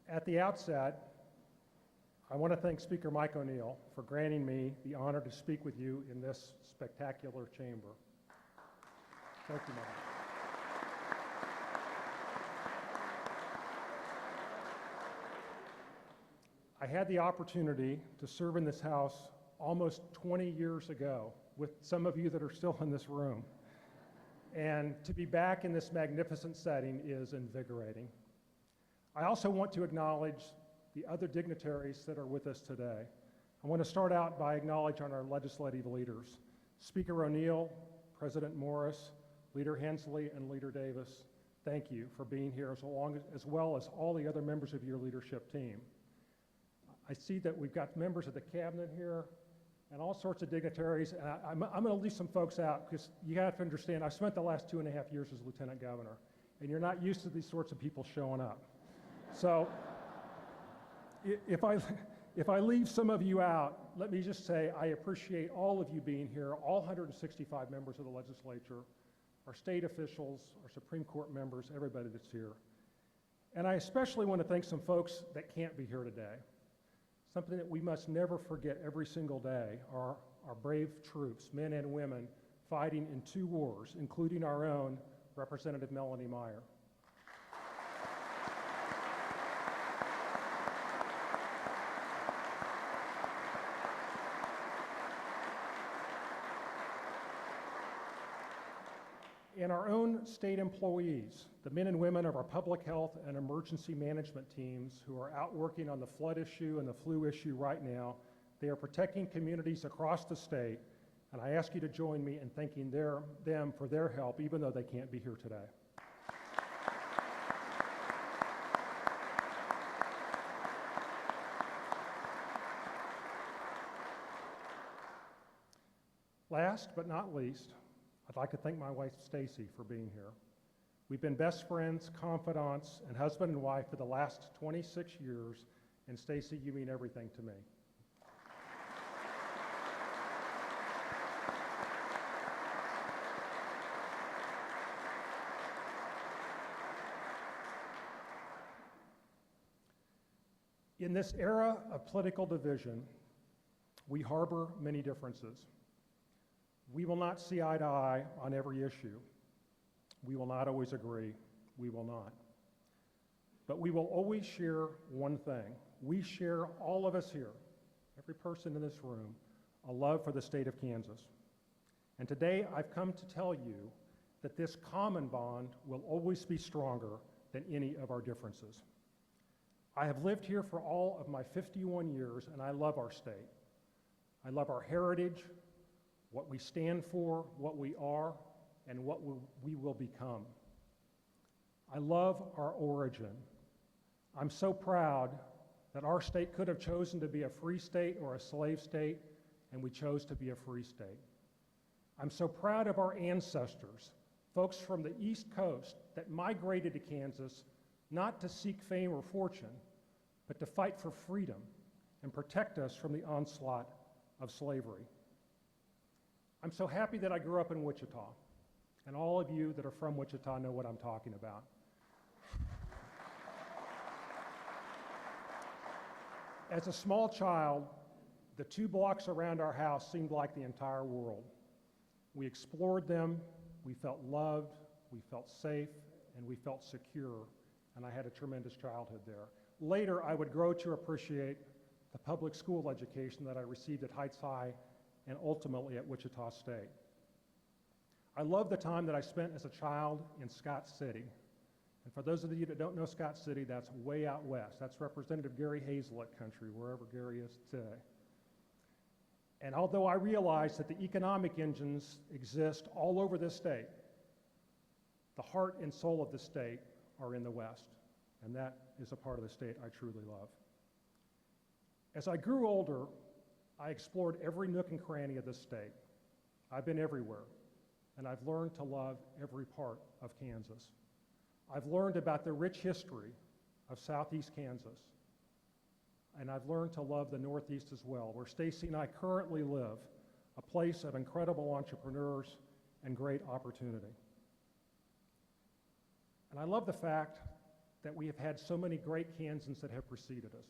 At the outset, I want to thank Speaker Mike O'Neill for granting me the honor to speak with you in this spectacular chamber. Thank you, Mike. I had the opportunity to serve in this House almost 20 years ago with some of you that are still in this room. And to be back in this magnificent setting is invigorating. I also want to acknowledge the other dignitaries that are with us today. I want to start out by acknowledging our legislative leaders, Speaker O'Neill, President Morris, Leader Hensley, and Leader Davis. Thank you for being here, as well as all the other members of your leadership team. I see that we've got members of the cabinet here and all sorts of dignitaries. And I'm going to leave some folks out because you have to understand, I've spent the last 2.5 years as Lieutenant Governor, and you're not used to these sorts of people showing up. So if I leave some of you out, let me just say I appreciate all of you being here, all 165 members of the legislature, our state officials, our Supreme Court members, everybody that's here. And I especially want to thank some folks that can't be here today. Something that we must never forget every single day are our brave troops, men and women, fighting in 2 wars, including our own, Representative Melanie Meyer. And our own state employees, the men and women of our public health and emergency management teams who are out working on the flood issue and the flu issue right now. They are protecting communities across the state, and I ask you to join me in thanking them for their help, even though they can't be here today. Last but not least, I'd like to thank my wife, Stacy, for being here. We've been best friends, confidants, and husband and wife for the last 26 years, and Stacy, you mean everything to me. In this era of political division, we harbor many differences. We will not see eye to eye on every issue. We will not always agree. We will not. But we will always share one thing. We share, all of us here, every person in this room, a love for the state of Kansas. And today I've come to tell you that this common bond will always be stronger than any of our differences. I have lived here for all of my 51 years, and I love our state. I love our heritage, what we stand for, what we are, and what we will become. I love our origin. I'm so proud that our state could have chosen to be a free state or a slave state, and we chose to be a free state. I'm so proud of our ancestors, folks from the East Coast that migrated to Kansas not to seek fame or fortune, but to fight for freedom and protect us from the onslaught of slavery. I'm so happy that I grew up in Wichita, and all of you that are from Wichita know what I'm talking about. As a small child, the 2 blocks around our house seemed like the entire world. We explored them, we felt loved, we felt safe, and we felt secure, and I had a tremendous childhood there. Later, I would grow to appreciate the public school education that I received at Heights High and ultimately at Wichita State. I love the time that I spent as a child in Scott City. And for those of you that don't know Scott City, that's way out west. That's Representative Gary Hazelett country, wherever Gary is today. And although I realize that the economic engines exist all over this state, the heart and soul of the state are in the West. And that is a part of the state I truly love. As I grew older, I explored every nook and cranny of this state. I've been everywhere, and I've learned to love every part of Kansas. I've learned about the rich history of Southeast Kansas, and I've learned to love the Northeast as well, where Stacy and I currently live, a place of incredible entrepreneurs and great opportunity. And I love the fact that we have had so many great Kansans that have preceded us.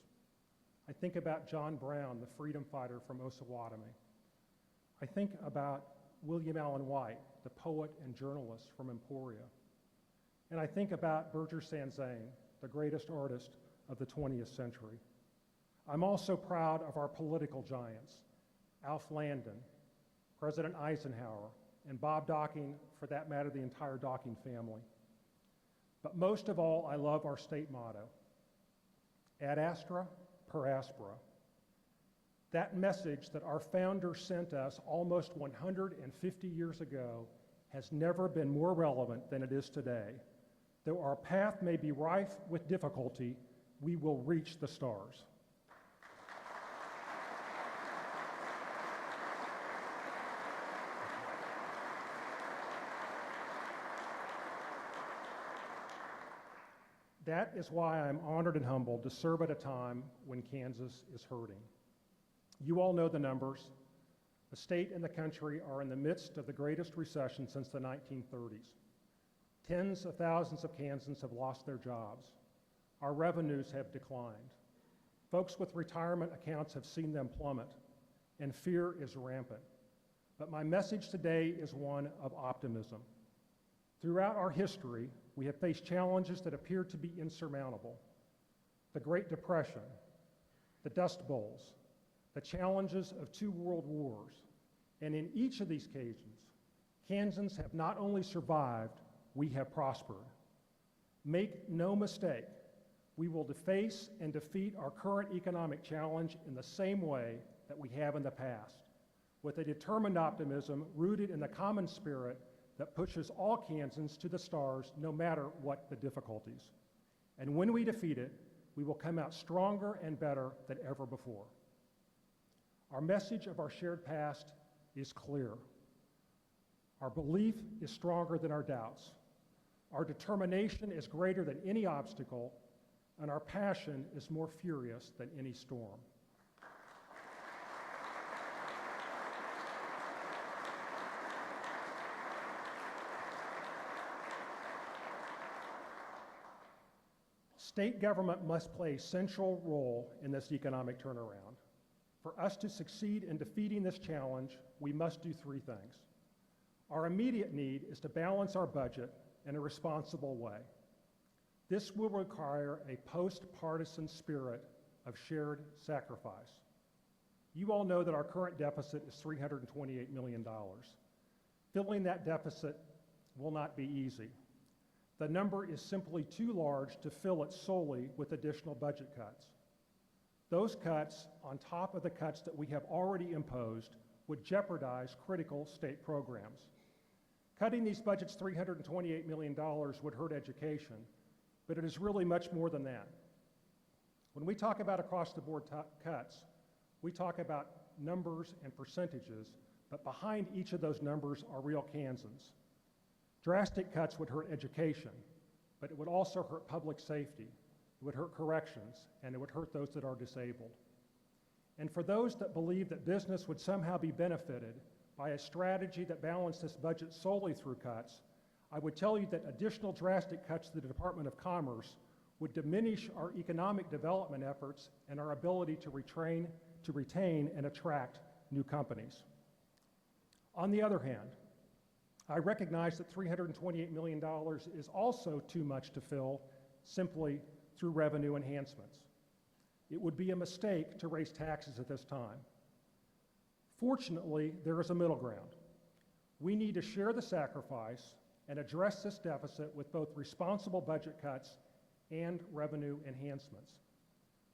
I think about John Brown, the freedom fighter from Osawatomie. I think about William Allen White, the poet and journalist from Emporia. And I think about Berger Sanzane, the greatest artist of the 20th century. I'm also proud of our political giants, Alf Landon, President Eisenhower, and Bob Docking, for that matter, the entire Docking family. But most of all, I love our state motto, ad astra per aspera. That message that our founders sent us almost 150 years ago has never been more relevant than it is today. Though our path may be rife with difficulty, we will reach the stars. That is why I'm honored and humbled to serve at a time when Kansas is hurting. You all know the numbers. The state and the country are in the midst of the greatest recession since the 1930s. Tens of thousands of Kansans have lost their jobs. Our revenues have declined. Folks with retirement accounts have seen them plummet, and fear is rampant. But my message today is one of optimism. Throughout our history, we have faced challenges that appeared to be insurmountable. The Great Depression, the Dust Bowls, the challenges of 2 world wars. And in each of these occasions, Kansans have not only survived, we have prospered. Make no mistake, we will face and defeat our current economic challenge in the same way that we have in the past, with a determined optimism rooted in the common spirit that pushes all Kansans to the stars no matter what the difficulties. And when we defeat it, we will come out stronger and better than ever before. Our message of our shared past is clear. Our belief is stronger than our doubts. Our determination is greater than any obstacle, and our passion is more furious than any storm. State government must play a central role in this economic turnaround. For us to succeed in defeating this challenge, we must do 3 things. Our immediate need is to balance our budget in a responsible way. This will require a post-partisan spirit of shared sacrifice. You all know that our current deficit is $328 million. Filling that deficit will not be easy. The number is simply too large to fill it solely with additional budget cuts. Those cuts, on top of the cuts that we have already imposed, would jeopardize critical state programs. Cutting these budgets $328 million would hurt education, but it is really much more than that. When we talk about across-the-board cuts, we talk about numbers and percentages, but behind each of those numbers are real Kansans. Drastic cuts would hurt education, but it would also hurt public safety, it would hurt corrections, and it would hurt those that are disabled. And for those that believe that business would somehow be benefited by a strategy that balanced this budget solely through cuts, I would tell you that additional drastic cuts to the Department of Commerce would diminish our economic development efforts and our ability to retain and attract new companies. On the other hand, I recognize that $328 million is also too much to fill simply through revenue enhancements. It would be a mistake to raise taxes at this time. Fortunately, there is a middle ground. We need to share the sacrifice and address this deficit with both responsible budget cuts and revenue enhancements.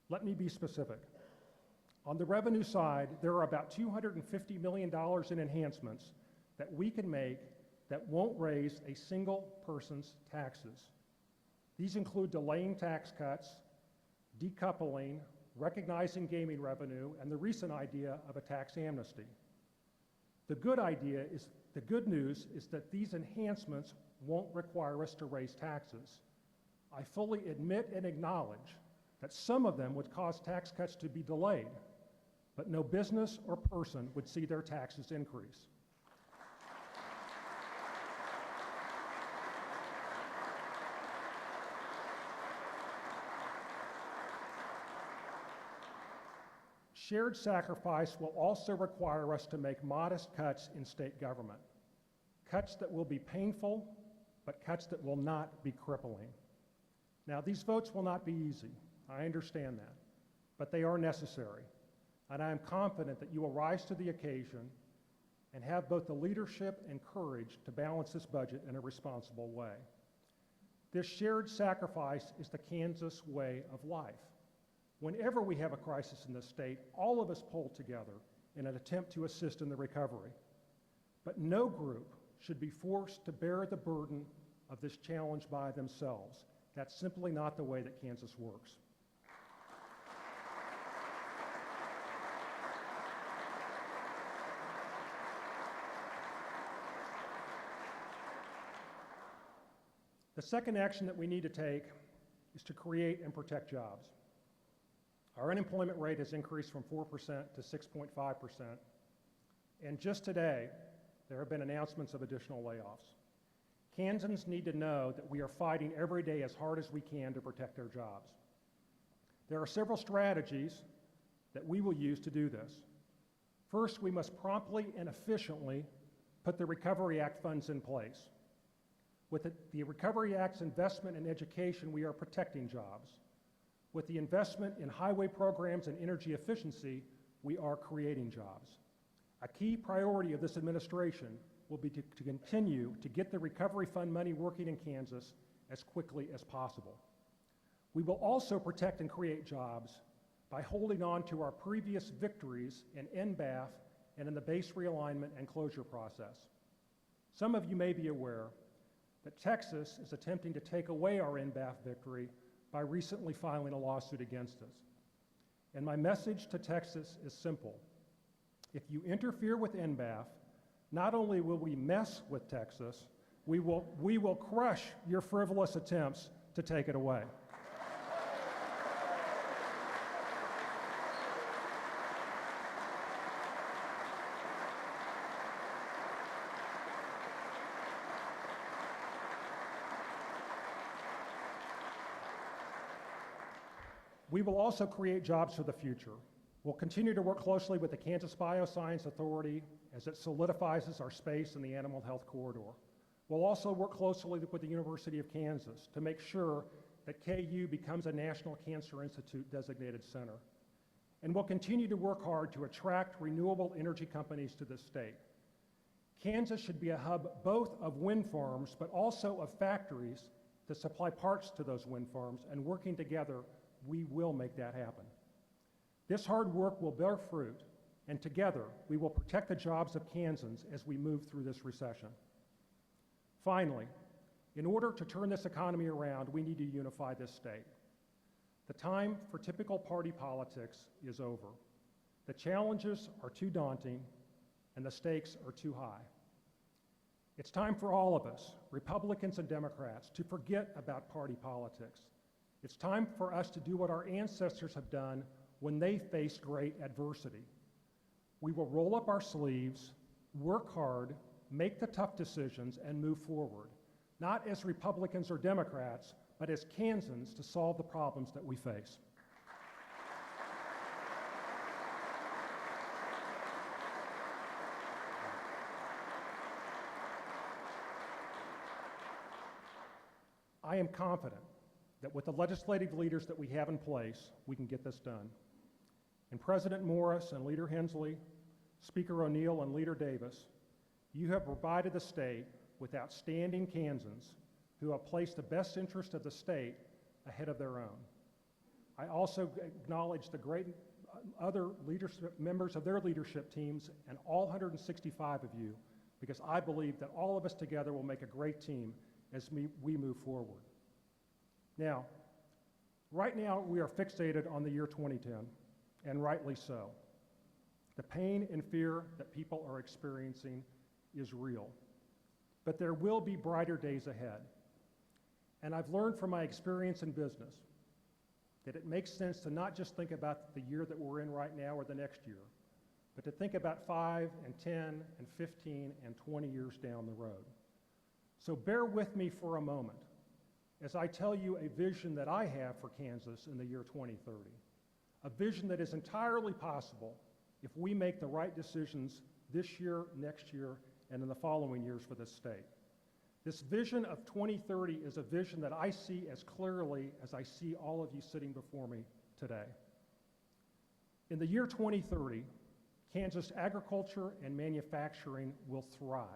Let me be specific. On the revenue side, there are about $250 million in enhancements that we can make that won't raise a single person's taxes. These include delaying tax cuts, decoupling, recognizing gaming revenue, and the recent idea of a tax amnesty. The good news is that these enhancements won't require us to raise taxes. I fully admit and acknowledge that some of them would cause tax cuts to be delayed, but no business or person would see their taxes increase. Shared sacrifice will also require us to make modest cuts in state government. Cuts that will be painful, but cuts that will not be crippling. Now, these votes will not be easy. I understand that. But they are necessary. And I am confident that you will rise to the occasion and have both the leadership and courage to balance this budget in a responsible way. This shared sacrifice is the Kansas way of life. Whenever we have a crisis in this state, all of us pull together in an attempt to assist in the recovery. But no group should be forced to bear the burden of this challenge by themselves. That's simply not the way that Kansas works. The second action that we need to take is to create and protect jobs. Our unemployment rate has increased from 4% to 6.5%, and just today, there have been announcements of additional layoffs. Kansans need to know that we are fighting every day as hard as we can to protect their jobs. There are several strategies that we will use to do this. First, we must promptly and efficiently put the Recovery Act funds in place. With the Recovery Act's investment in education, we are protecting jobs. With the investment in highway programs and energy efficiency, we are creating jobs. A key priority of this administration will be to continue to get the Recovery Fund money working in Kansas as quickly as possible. We will also protect and create jobs by holding on to our previous victories in NBAF and in the base realignment and closure process. Some of you may be aware that Texas is attempting to take away our NBAF victory by recently filing a lawsuit against us. And my message to Texas is simple. If you interfere with NBAF, not only will we mess with Texas, we will crush your frivolous attempts to take it away. We will also create jobs for the future. We'll continue to work closely with the Kansas Bioscience Authority as it solidifies our space in the animal health corridor. We'll also work closely with the University of Kansas to make sure that KU becomes a National Cancer Institute designated center. And we'll continue to work hard to attract renewable energy companies to this state. Kansas should be a hub both of wind farms, but also of factories that supply parts to those wind farms, and working together, we will make that happen. This hard work will bear fruit, and together we will protect the jobs of Kansans as we move through this recession. Finally, in order to turn this economy around, we need to unify this state. The time for typical party politics is over. The challenges are too daunting, and the stakes are too high. It's time for all of us, Republicans and Democrats, to forget about party politics. It's time for us to do what our ancestors have done when they faced great adversity. We will roll up our sleeves, work hard, make the tough decisions, and move forward, not as Republicans or Democrats, but as Kansans to solve the problems that we face. I am confident that with the legislative leaders that we have in place, we can get this done. And President Morris and Leader Hensley, Speaker O'Neill and Leader Davis, you have provided the state with outstanding Kansans who have placed the best interest of the state ahead of their own. I also acknowledge the great other members of their leadership teams and all 165 of you, because I believe that all of us together will make a great team as we move forward. Now, right now we are fixated on the year 2010, and rightly so. The pain and fear that people are experiencing is real, but there will be brighter days ahead. And I've learned from my experience in business that it makes sense to not just think about the year that we're in right now or the next year, but to think about 5 and 10 and 15 and 20 years down the road. So bear with me for a moment as I tell you a vision that I have for Kansas in the year 2030. a vision that is entirely possible if we make the right decisions this year, next year, and in the following years for this state. This vision of 2030 is a vision that I see as clearly as I see all of you sitting before me today. In the year 2030, Kansas agriculture and manufacturing will thrive.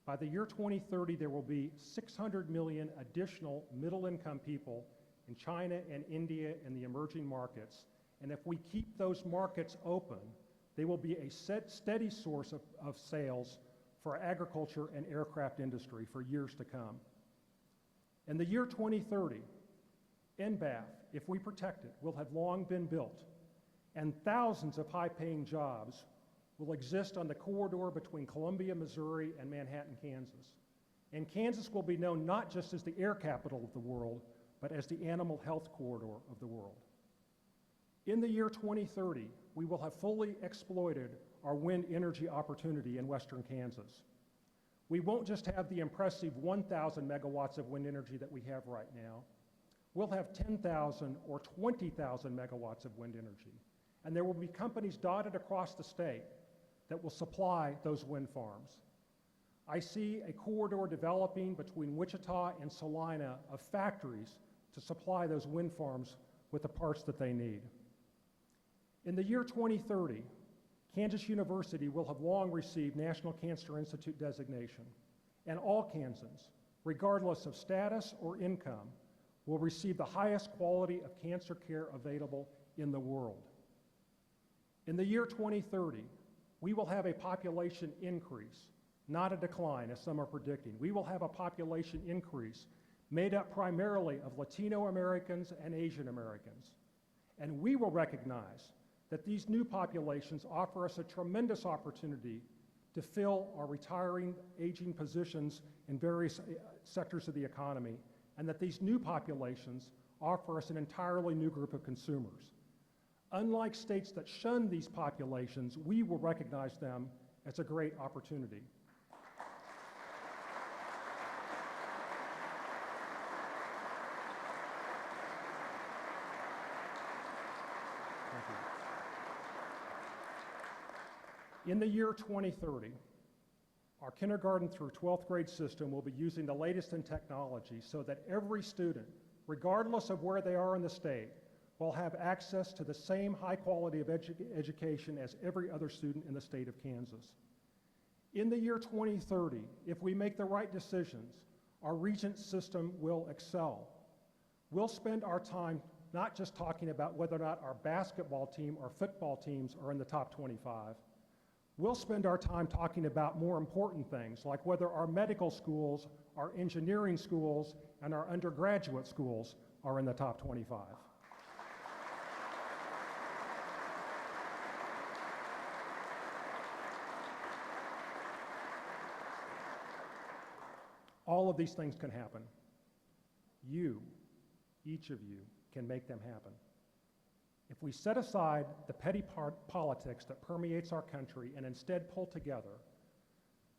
By the year 2030, there will be 600 million additional middle-income people in China and India and the emerging markets. And if we keep those markets open, they will be a steady source of sales for our agriculture and aircraft industry for years to come. In the year 2030, NBAF, if we protect it, will have long been built, and thousands of high-paying jobs will exist on the corridor between Columbia, Missouri, and Manhattan, Kansas. And Kansas will be known not just as the air capital of the world, but as the animal health corridor of the world. In the year 2030, we will have fully exploited our wind energy opportunity in western Kansas. We won't just have the impressive 1,000 megawatts of wind energy that we have right now. We'll have 10,000 or 20,000 megawatts of wind energy. And there will be companies dotted across the state that will supply those wind farms. I see a corridor developing between Wichita and Salina of factories to supply those wind farms with the parts that they need. In the year 2030, Kansas University will have long received National Cancer Institute designation, and all Kansans, regardless of status or income, will receive the highest quality of cancer care available in the world. In the year 2030, we will have a population increase, not a decline, as some are predicting. We will have a population increase made up primarily of Latino Americans and Asian Americans. And we will recognize that these new populations offer us a tremendous opportunity to fill our retiring, aging positions in various sectors of the economy, and that these new populations offer us an entirely new group of consumers. Unlike states that shun these populations, we will recognize them as a great opportunity. Thank you. In the year 2030, our kindergarten through 12th grade system will be using the latest in technology so that every student, regardless of where they are in the state, will have access to the same high quality of education as every other student in the state of Kansas. In the year 2030, if we make the right decisions, our regent system will excel. We'll spend our time not just talking about whether or not our basketball team or football teams are in the top 25. We'll spend our time talking about more important things, like whether our medical schools, our engineering schools, and our undergraduate schools are in the top 25. All of these things can happen. You, each of you, can make them happen. If we set aside the petty politics that permeates our country and instead pull together,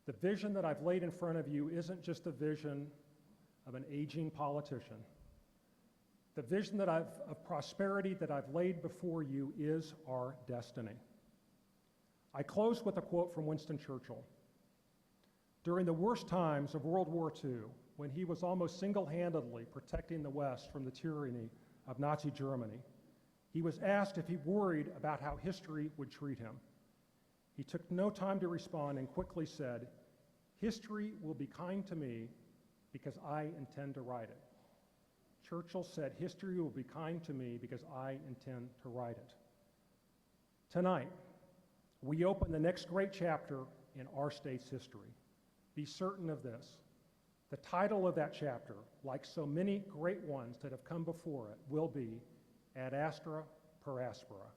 the vision that I've laid in front of you isn't just the vision of an aging politician. The vision of prosperity that I've laid before you is our destiny. I close with a quote from Winston Churchill. During the worst times of World War II, when he was almost single-handedly protecting the West from the tyranny of Nazi Germany, he was asked if he worried about how history would treat him. He took no time to respond and quickly said, "History will be kind to me because I intend to write it." Churchill said, "History will be kind to me because I intend to write it." Tonight, we open the next great chapter in our state's history. Be certain of this. The title of that chapter, like so many great ones that have come before it, will be Ad Astra per Aspera.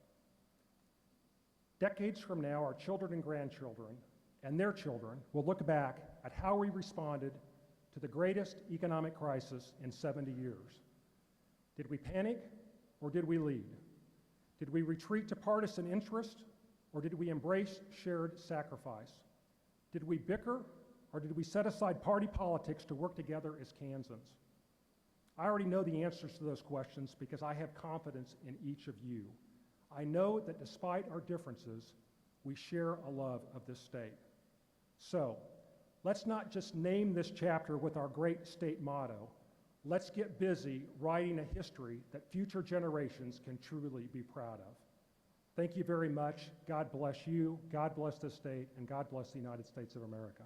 Decades from now, our children and grandchildren and their children will look back at how we responded to the greatest economic crisis in 70 years. Did we panic or did we lead? Did we retreat to partisan interest or did we embrace shared sacrifice? Did we bicker or did we set aside party politics to work together as Kansans? I already know the answers to those questions because I have confidence in each of you. I know that despite our differences, we share a love of this state. So, let's not just name this chapter with our great state motto. Let's get busy writing a history that future generations can truly be proud of. Thank you very much. God bless you, God bless this state, and God bless the United States of America.